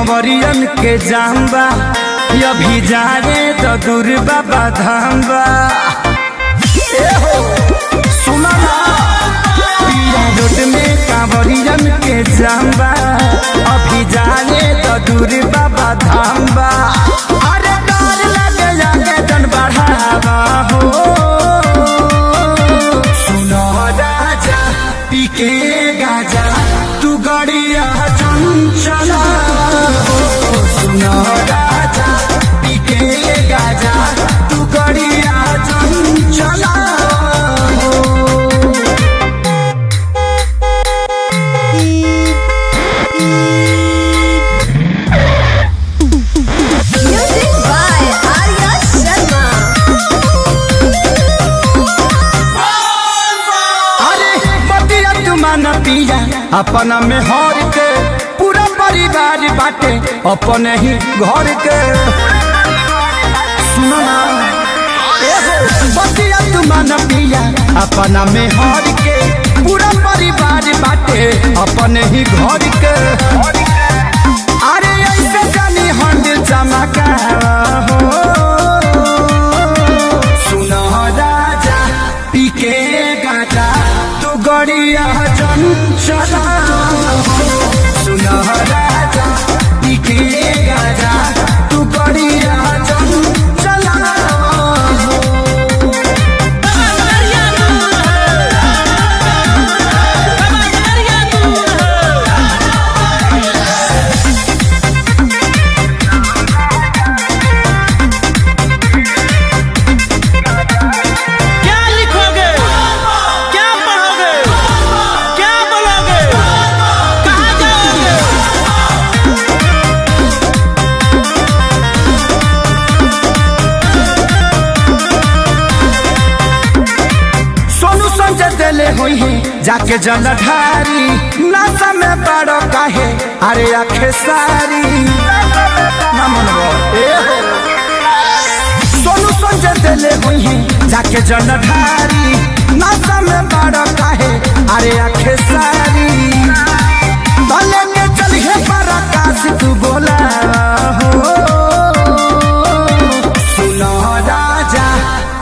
कंवरियन के जाम्बा अभी जाने तो दूर बाबा धाम्बा सुना पिया रोड में कंवरियन के जाम्बा अभी जाने तो दूर बाबा धाम्बा अरे डर लगे जाके जन बढ़ावा हो सुनो राजा पीके गाजा तू गड़िया चंचला सुनो राजा पीके गाजा तू गड़िया Chanchala Music by Arya Sharma. अरे बतिया तुमाना पिया अपना में हर के पूरा परिवार बाटे अपने ही घर के सुनो ना बतिया तुमाना पिया अपना में हर के पूरा परिवार बाटे अपने ही घर के अरे ऐसे जानी हंडिल चमका हो सुनो राजा पीके गाजा तू गड़िया चंचला सुनो राजा पीके गाजा तू गड़िया चंचला क्या लिखोगे, क्या पढ़ोगे, क्या बोलोगे, कहाँ जाओगे? सोनू संजय दिले हुई है जाके जलधारी नशा में बड़ो काहे अरे आखे सारी ना मनवा सोनू संजय दिले हुई है जाके जलधारी नशा में बड़ो काहे अरे आखे सारी भले के चलिए पर आकाश तू बोला हो सुनो राजा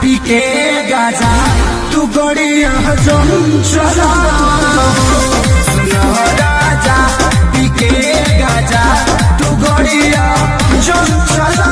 पीके गाजा तू गड़िया चंचला सुनो राजा पीके गाजा तू गड़िया चंचला